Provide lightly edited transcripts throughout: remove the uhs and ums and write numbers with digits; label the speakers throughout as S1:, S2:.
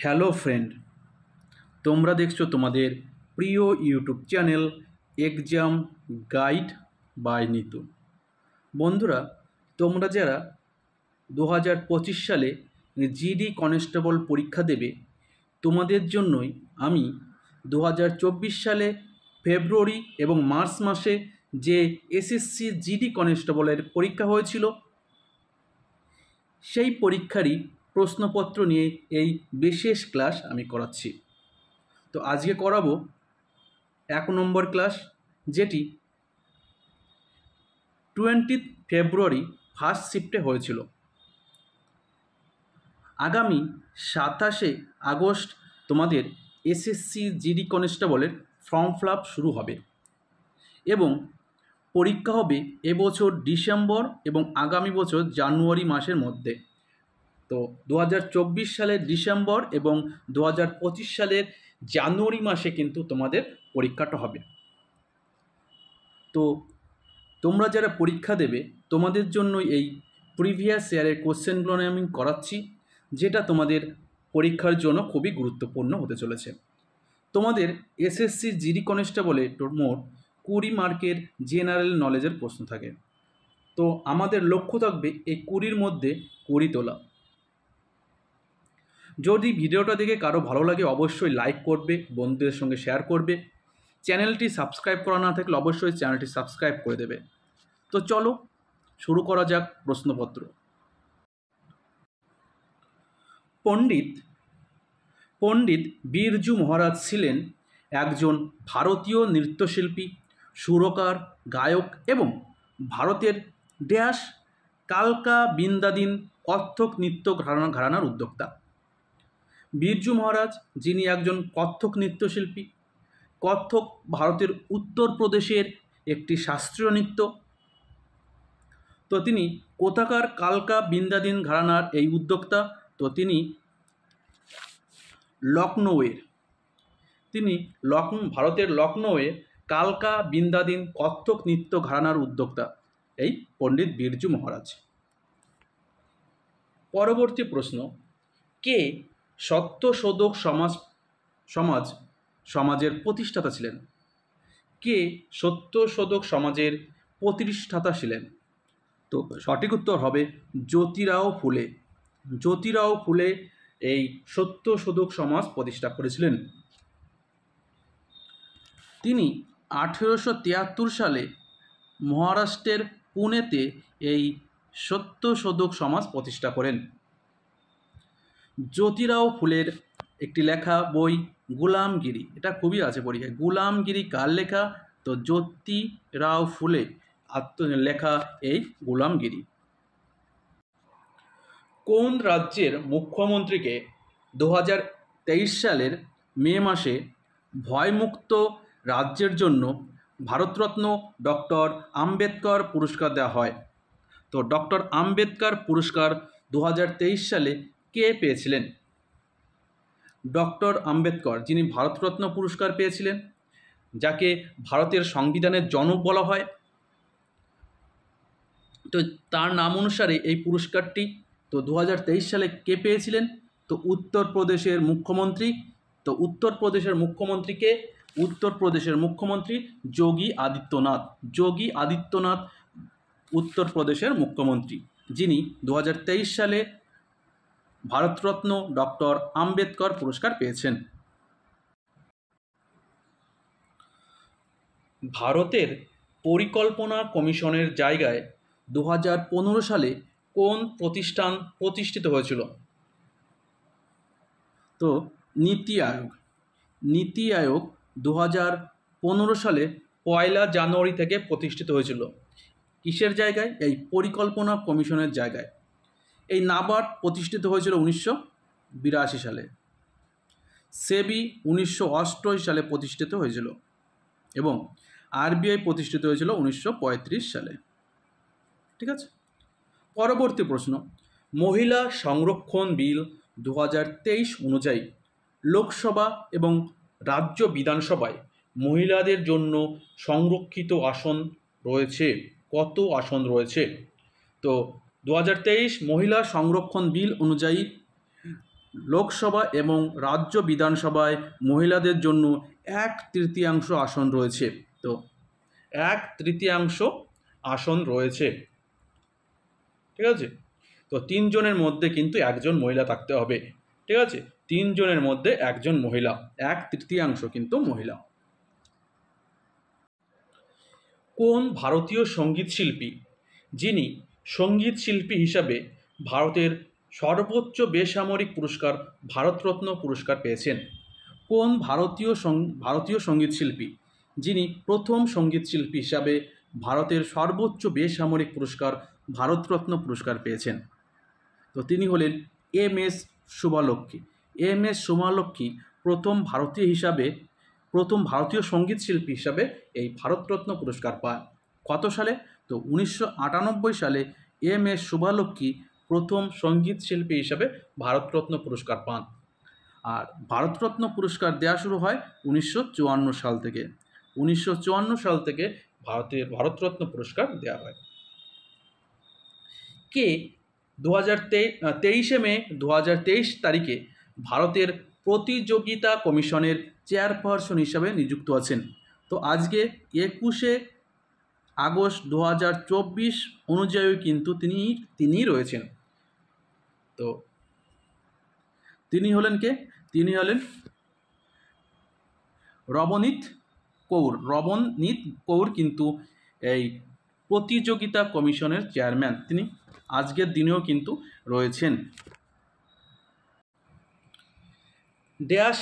S1: Hello friend, তোমরা দেখছো তোমাদের প্রিয় YouTube channel exam guide by Nitu. বন্ধুরা, তোমরা যারা 2025 সালে জিডি কনস্টেবল পরীক্ষা দেবে, তোমাদের জন্যই আমি 2024 সালে ফেব্রুয়ারি এবং মার্চ মাসে যে এসএসসি জিডি কনস্টেবলের পরীক্ষা হয়েছিল, সেই পরীক্ষারই প্রশ্নপত্র নিয়ে এই বিশেষ ক্লাস আমি করাচ্ছি। তো আজকে করাবো 1 নম্বর ক্লাস, যেটি 20 ফেব্রুয়ারি ফার্স্ট শিফটে হয়েছিল। আগামী 27 আগস্ট তোমাদের এসএসসি জিডি কনস্টেবলের ফর্ম ফিল আপ শুরু হবে এবং পরীক্ষা হবে এবছর ডিসেম্বর এবং আগামী বছর জানুয়ারি মাসের মধ্যে। তো 2024 সালের ডিসেম্বর এবং 2025 সালের জানুয়ারি মাসে কিন্তু তোমাদের পরীক্ষাটা হবে। তো তোমরা যারা পরীক্ষা দেবে, তোমাদের জন্য এই প্রিভিয়াস ইয়ারের কোশ্চেনগুলো আমি করাচ্ছি, যেটা তোমাদের পরীক্ষার জন্য খুবই গুরুত্বপূর্ণ হতে চলেছে। তোমাদের এসএসসি জিডি কনস্টেবলে মোট 20 মার্কের জেনারেল নলেজের প্রশ্ন থাকে। তো আমাদের লক্ষ্য থাকবে এই 20-র মধ্যে 20 তোলা। যদি ভিডিওটা দেখে কারো ভালো লাগে অবশ্যই লাইক করবে, বন্ধুদের সঙ্গে শেয়ার করবে। চ্যানেলটি সাবস্ক্রাইব করা না থাকলে অবশ্যই চ্যানেলটি সাবস্ক্রাইব করে দেবে। তো চলো শুরু করা যাক প্রশ্নপত্র। পণ্ডিত বিরজু মহারাজ ছিলেন একজন ভারতীয় নৃত্যশিল্পী, সুরকার, গায়ক এবং ভারতের ড্যাশ কালকা বিন্দাদিন কত্থক নৃত্য ঘরানার উদ্যোক্তা। বিরজু মহারাজ, যিনি একজন কত্থক নৃত্যশিল্পী। কত্থক ভারতের উত্তরপ্রদেশের একটি শাস্ত্রীয় নৃত্য। তো তিনি কোথাকার কালকা বিন্দাদিন ঘরানার এই উদ্যোক্তা? তো তিনি লখনৌয়ের। ভারতের লখনৌয়ের কালকা বিন্দাদিন কত্থক নৃত্য ঘরানার উদ্যোক্তা এই পণ্ডিত বিরজু মহারাজ। পরবর্তী প্রশ্ন, কে সত্যশোধক সমাজের প্রতিষ্ঠাতা ছিলেন? কে সত্যশোধক সমাজের প্রতিষ্ঠাতা ছিলেন? তো সঠিক উত্তর হবে জ্যোতিরাও ফুলে। জ্যোতিরাও ফুলে এই সত্যশোধক সমাজ প্রতিষ্ঠা করেছিলেন। তিনি 1873 সালে মহারাষ্ট্রের পুনেতে এই সত্যশোধক সমাজ প্রতিষ্ঠা করেন। জ্যোতিরাও ফুলের একটি লেখা বই গুলামগিরি, এটা খুবই আছে পরীক্ষায়। গুলামগিরি কার লেখা? তো জ্যোতিরাও ফুলে লেখা এই গুলামগিরি। কোন রাজ্যের মুখ্যমন্ত্রীকে 2023 সালের মে মাসে ভয়মুক্ত রাজ্যের জন্য ভারতরত্ন ডক্টর আম্বেদকর পুরস্কার দেওয়া হয়? তো ডক্টর আম্বেদকর পুরস্কার 2023 সালে কে পেয়েছিলেন? ডক্টর আম্বেদকর, যিনি ভারতরত্ন পুরস্কার পেয়েছিলেন, যাকে ভারতের সংবিধানের জনক বলা হয়, তো তার নাম অনুসারে এই পুরস্কারটি তো 2023 সালে কে পেয়েছিলেন? তো উত্তরপ্রদেশের মুখ্যমন্ত্রী। তো উত্তরপ্রদেশের মুখ্যমন্ত্রী যোগী আদিত্যনাথ। যোগী আদিত্যনাথ উত্তরপ্রদেশের মুখ্যমন্ত্রী, যিনি 2023 সালে ভারতরত্ন ডক্টর আম্বেদকর পুরস্কার পেয়েছেন। ভারতের পরিকল্পনা কমিশনের জায়গায় 2015 সালে কোন প্রতিষ্ঠান প্রতিষ্ঠিত হয়েছিল? তো নীতি আয়োগ। নীতি আয়োগ 2015 সালে 1 জানুয়ারি থেকে প্রতিষ্ঠিত হয়েছিল। কিসের জায়গায়? এই পরিকল্পনা কমিশনের জায়গায়। এই নাবার্ড প্রতিষ্ঠিত হয়েছিল 1982 সালে। সেবি 1988 সালে প্রতিষ্ঠিত হয়েছিল এবং আরবিআই প্রতিষ্ঠিত হয়েছিল 1935 সালে। ঠিক আছে। পরবর্তী প্রশ্ন, মহিলা সংরক্ষণ বিল 2023 অনুযায়ী লোকসভা এবং রাজ্য বিধানসভায় মহিলাদের জন্য সংরক্ষিত আসন রয়েছে কত আসন রয়েছে? তো 2023 মহিলা সংরক্ষণ বিল অনুযায়ী লোকসভা এবং রাজ্য বিধানসভায় মহিলাদের জন্য 1/3 আসন রয়েছে। তো 1/3 আসন রয়েছে, ঠিক আছে। তো 3 জনের মধ্যে কিন্তু একজন মহিলা থাকতে হবে, ঠিক আছে। 3 জনের মধ্যে একজন মহিলা, 1/3 কিন্তু মহিলা। কোন ভারতীয় সঙ্গীত শিল্পী যিনি সঙ্গীত শিল্পী হিসাবে ভারতের সর্বোচ্চ বেসামরিক পুরস্কার ভারতরত্ন পুরস্কার পেয়েছেন? কোন ভারতীয় সঙ্গীত শিল্পী যিনি প্রথম সঙ্গীত শিল্পী হিসাবে ভারতের সর্বোচ্চ বেসামরিক পুরস্কার ভারতরত্ন পুরস্কার পেয়েছেন? তো তিনি হলেন এম.এস. শুভালক্ষ্মী। এম.এস. শুভালক্ষ্মী প্রথম ভারতীয় সঙ্গীত শিল্পী হিসাবে এই ভারতরত্ন পুরস্কার পান। কত সালে? তো 1998 সালে এম.এস. শুভালক্ষ্মী প্রথম সঙ্গীত শিল্পী হিসাবে ভারতরত্ন পুরস্কার পান। আর ভারতরত্ন পুরস্কার দেওয়া শুরু হয় 1954 সাল থেকে। 1954 সাল থেকে ভারতরত্ন পুরস্কার দেওয়া হয়। কে 23 মে 2023 তারিখে ভারতের প্রতিযোগিতা কমিশনের চেয়ারপারসন হিসাবে নিযুক্ত আছেন? তো আজকে 21 আগস্ট 2024 অনুযায়ী কিন্তু তিনি রয়েছেন। তো তিনি হলেন কে? তিনি হলেন রবনীত কৌর। রবনীত কৌর কিন্তু এই প্রতিযোগিতা কমিশনের চেয়ারম্যান, তিনি আজকের দিনেও কিন্তু রয়েছেন। ড্যাশ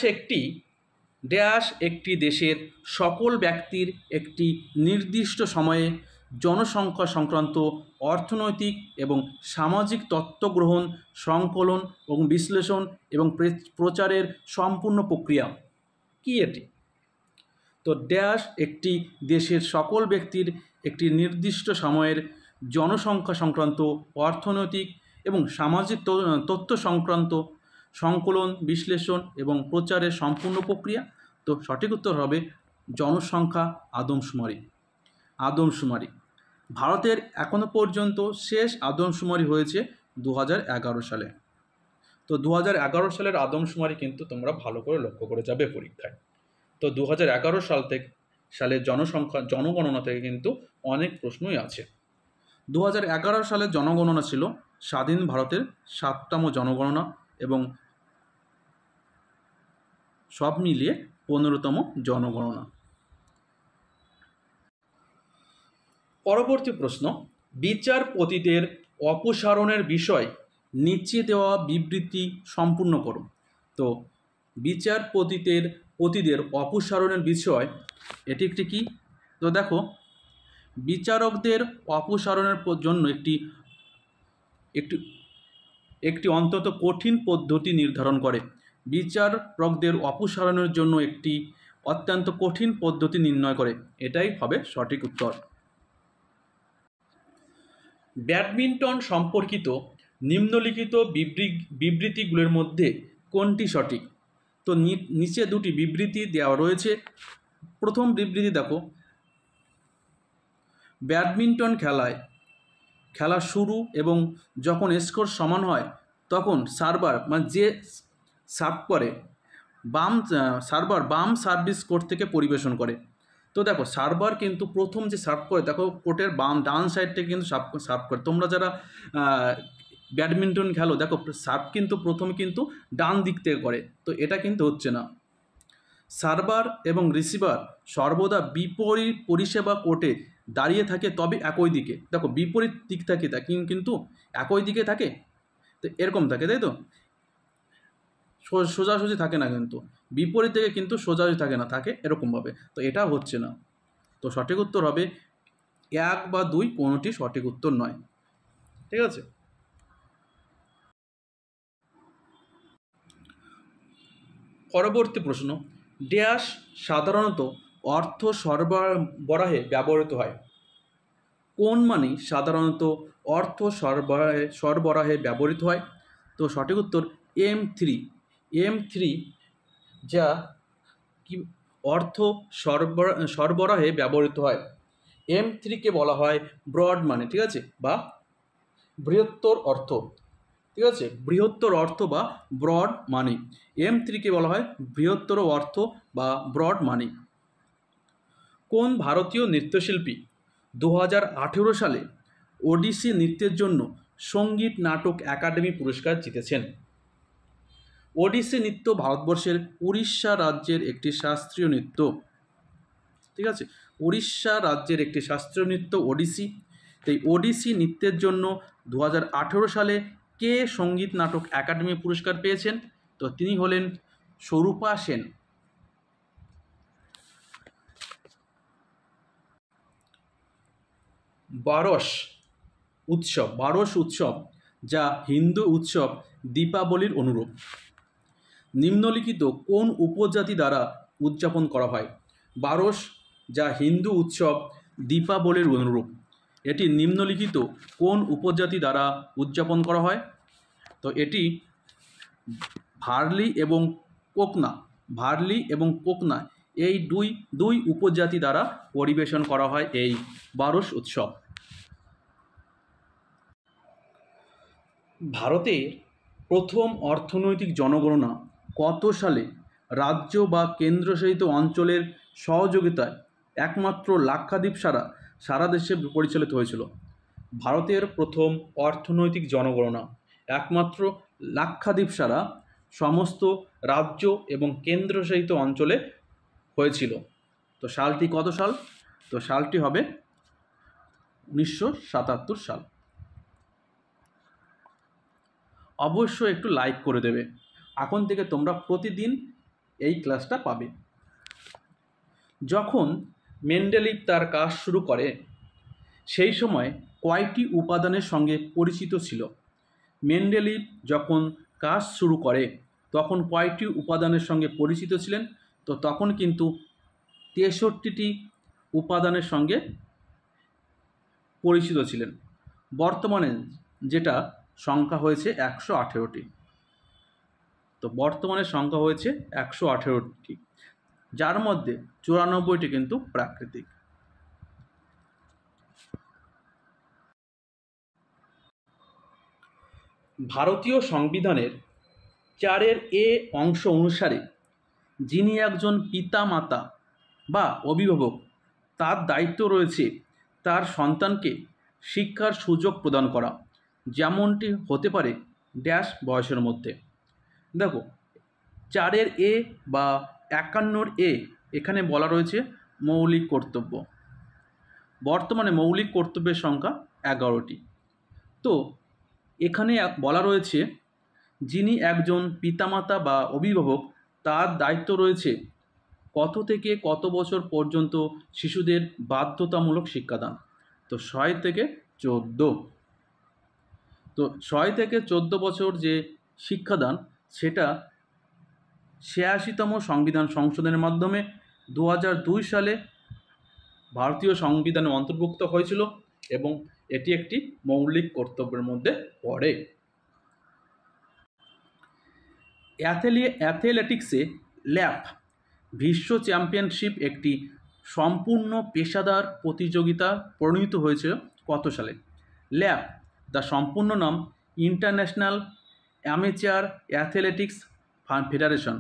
S1: একটি দেশের সকল ব্যক্তির একটি নির্দিষ্ট সময়ে জনসংখ্যা সংক্রান্ত অর্থনৈতিক এবং সামাজিক তথ্য গ্রহণ, সংকলন এবং বিশ্লেষণ এবং প্রচারের সম্পূর্ণ প্রক্রিয়া। কি এটি? তো ড্যাশ একটি দেশের সকল ব্যক্তির একটি নির্দিষ্ট সময়ের জনসংখ্যা সংক্রান্ত অর্থনৈতিক এবং সামাজিক তথ্য সংক্রান্ত সংকলন, বিশ্লেষণ এবং প্রচারের সম্পূর্ণ প্রক্রিয়া। তো সঠিক উত্তর হবে জনসংখ্যা আদমশুমারি। ভারতের এখনও পর্যন্ত শেষ আদমশুমারি হয়েছে 2011 সালে। তো 2011 সালের আদমশুমারি কিন্তু তোমরা ভালো করে লক্ষ্য করে যাবে পরীক্ষায়। তো 2011 সালের জনগণনা থেকে কিন্তু অনেক প্রশ্নই আছে। 2011 সালের জনগণনা ছিল স্বাধীন ভারতের 7তম জনগণনা এবং সব মিলিয়ে 15তম জনগণনা। পরবর্তী প্রশ্ন, বিচারপতিদের অপসারণের বিষয় নিচে দেওয়া বিবৃতি সম্পূর্ণ করো। তো বিচারপতিদের অপসারণের বিষয় এটি একটি কি? তো দেখো, বিচারকদের অপসারণের জন্য একটি অন্তত কঠিন পদ্ধতি নির্ধারণ করে। বিচারকদের অপসারণের জন্য একটি অত্যন্ত কঠিন পদ্ধতি নির্ণয় করে। এটাই হবে সঠিক উত্তর। ব্যাডমিন্টন সম্পর্কিত নিম্নলিখিত বিবৃতিগুলোর মধ্যে কোনটি সঠিক? তো নিচে দুটি বিবৃতি দেওয়া রয়েছে। প্রথম বিবৃতি দেখো, ব্যাডমিন্টন খেলা শুরু এবং যখন স্কোর সমান হয় তখন সার্ভার যে সার্ভ করে বাম সার্ভিস কোর্ট থেকে পরিবেশন করে। তো দেখো, সার্ভার কিন্তু প্রথম যে সার্ভ করে, দেখো কোর্টের ডান সাইড থেকে কিন্তু সার্ভ করে। তোমরা যারা ব্যাডমিন্টন খেলো দেখো, সার্ভ কিন্তু প্রথমে কিন্তু ডান দিক থেকে করে। তো এটা কিন্তু হচ্ছে না। সার্ভার এবং রিসিভার সর্বদা বিপরীত পরিষেবা কোর্টে দাঁড়িয়ে থাকে, তবে একই দিকে। দেখো, বিপরীত দিক থাকে কিন্তু একই দিকে থাকে, তো এরকম থাকে, তাই তো। সোজাসুজি থাকে না, কিন্তু বিপরীত দিকে কিন্তু সোজাসুজি থাকে না, থাকে এরকমভাবে। তো এটা হচ্ছে না। তো সঠিক উত্তর হবে 1 বা 2, কোনোটি সঠিক উত্তর নয়, ঠিক আছে। পরবর্তী প্রশ্ন, ড্যাশ সাধারণত অর্থ সরবরাহে ব্যবহৃত হয়? কোন মানি সাধারণত অর্থ সরবরাহে ব্যবহৃত হয়? তো সঠিক উত্তর M3, যা কি অর্থ সরবরাহে ব্যবহৃত হয়। M3কে বলা হয় ব্রড মানি, ঠিক আছে, বা বৃহত্তর অর্থ, ঠিক আছে, বৃহত্তর অর্থ বা ব্রড মানি। M3কে বলা হয় বৃহত্তর অর্থ বা ব্রড মানি। কোন ভারতীয় নৃত্যশিল্পী 2018 সালে ওডিসি নৃত্যের জন্য সঙ্গীত নাটক একাডেমি পুরস্কার জিতেছেন? ওডিসি নৃত্য ভারতবর্ষের উড়িষ্যা রাজ্যের একটি শাস্ত্রীয় নৃত্য। ঠিক আছে, উড়িষ্যা রাজ্যের একটি শাস্ত্রীয় নৃত্য ওডিসি। এই ওডিসি নৃত্যের জন্য 2018 সালে কে সঙ্গীত নাটক একাডেমি পুরস্কার পেয়েছেন? তো তিনি হলেন স্বরূপা সেন। বারস উৎসব যা হিন্দু উৎসব দীপাবলির অনুরূপ নিম্নলিখিত কোন উপজাতি দ্বারা উদযাপন করা হয়? বারস যা হিন্দু উৎসব দীপাবলির অনুরূপ, এটি নিম্নলিখিত কোন উপজাতি দ্বারা উদযাপন করা হয়? তো এটি ভার্লি এবং কোকনা এই দুই উপজাতি দ্বারা পরিবেশন করা হয় এই বারস উৎসব। ভারতের প্রথম অর্থনৈতিক জনগণনা কত সালে রাজ্য বা কেন্দ্রশাসিত অঞ্চলের সহযোগিতায় একমাত্র লাক্ষাদ্বীপ সারা দেশে পরিচালিত হয়েছিল? ভারতের প্রথম অর্থনৈতিক জনগণনা একমাত্র লাক্ষাদ্বীপ ছাড়া সমস্ত রাজ্য এবং কেন্দ্রশাসিত অঞ্চলে হয়েছিল। তো সালটি কত সাল? তো সালটি হবে 1977 সাল। অবশ্যই একটু লাইক করে দেবে, এখন থেকে তোমরা প্রতিদিন এই ক্লাসটা পাবে। যখন মেন্ডেলিভ তার কাজ শুরু করে সেই সময় কয়টি উপাদানের সঙ্গে পরিচিত ছিল? মেন্ডেলিভ যখন কাজ শুরু করে তখন কয়টি উপাদানের সঙ্গে পরিচিত ছিলেন? তো তখন কিন্তু 63টি উপাদানের সঙ্গে পরিচিত ছিলেন। বর্তমানে যেটা সংখ্যা হয়েছে 118টি। তো বর্তমানে সংখ্যা হয়েছে 118টি, যার মধ্যে 94টি কিন্তু প্রাকৃতিক। ভারতীয় সংবিধানের 4(a) অংশ অনুসারে যিনি একজন পিতামাতা বা অভিভাবক তার দায়িত্ব রয়েছে তার সন্তানকে শিক্ষার সুযোগ প্রদান করা, যেমনটি হতে পারে ড্যাশ বয়সের মধ্যে। দেখো 4(a) বা 51(a) এখানে বলা রয়েছে মৌলিক কর্তব্য। বর্তমানে মৌলিক কর্তব্যের সংখ্যা 11টি। তো এখানে বলা রয়েছে যিনি একজন পিতামাতা বা অভিভাবক তার দায়িত্ব রয়েছে কত থেকে কত বছর পর্যন্ত শিশুদের বাধ্যতামূলক শিক্ষাদান? তো 6 থেকে 14। তো 6 থেকে 14 বছর যে শিক্ষাদান সেটা 86তম সংবিধান সংশোধনের মাধ্যমে 2002 সালে ভারতীয় সংবিধানে অন্তর্ভুক্ত হয়েছিল এবং এটি একটি মৌলিক কর্তব্যের মধ্যে পড়ে। অ্যাথলেটিক্সে ল্যাপ বিশ্ব চ্যাম্পিয়নশিপ একটি সম্পূর্ণ পেশাদার প্রতিযোগিতা পরিণত হয়েছে কত সালে? ল্যাপ দ্য সম্পূর্ণ নাম international amateur athletics federation.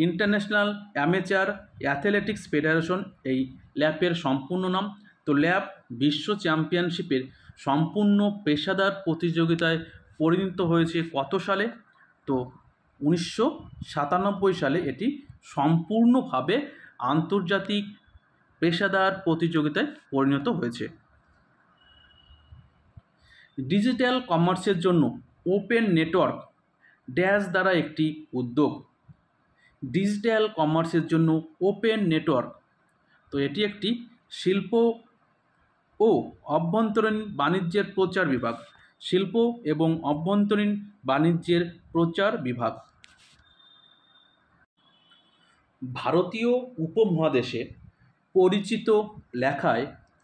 S1: International amateur athletics federation এই ল্যাপের সম্পূর্ণ নাম। তো ল্যাপ বিশ্ব চ্যাম্পিয়নশিপের সম্পূর্ণ পেশাদার প্রতিযোগিতায় পরিণত হয়েছে কত সালে? তো 1997 সালে এটি সম্পূর্ণভাবে আন্তর্জাতিক পেশাদার প্রতিযোগিতায় পরিণত হয়েছে। ডিজিটাল কমার্সের জন্য ওপেন নেটওয়ার্ক ড্যাশ দ্বারা একটি উদ্যোগ। ডিজিটাল কমার্সের জন্য ওপেন নেটওয়ার্ক, তো এটি একটি শিল্প ও অভ্যন্তরীণ বাণিজ্যের প্রচার বিভাগ। শিল্প এবং অভ্যন্তরীণ বাণিজ্যের প্রচার বিভাগ। ভারতীয় উপমহাদেশে পরিচিত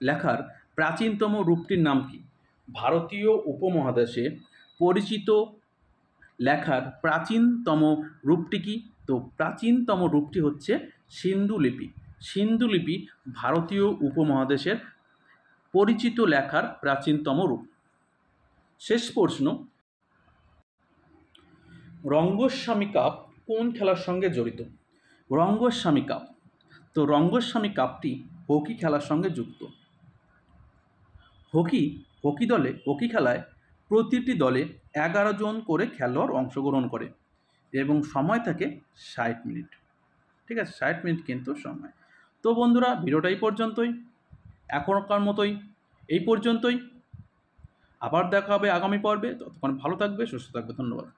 S1: লেখার প্রাচীনতম রূপটির নাম কি? ভারতীয় উপমহাদেশে পরিচিত লেখার প্রাচীনতম রূপটি কি? তো প্রাচীনতম রূপটি হচ্ছে সিন্ধু লিপি। সিন্ধু লিপি ভারতীয় উপমহাদেশের পরিচিত লেখার প্রাচীনতম রূপ। শেষ প্রশ্ন, রঙ্গস্বামী কাপ কোন খেলার সঙ্গে জড়িত? রঙ্গস্বামী কাপ, তো রঙ্গস্বামী কাপটি হকি খেলার সঙ্গে যুক্ত। হকি খেলায় প্রতিটি দলে 11 জন করে খেলোয়াড় অংশগ্রহণ করে এবং সময় থাকে 60 মিনিট। ঠিক আছে, 60 মিনিট কিন্তু সময়। তো বন্ধুরা, ভিডিওটা এই পর্যন্তই, এখনকার মতোই এই পর্যন্তই। আবার দেখা হবে আগামী পর্বে। ততক্ষণ ভালো থাকবে, সুস্থ থাকবে। ধন্যবাদ।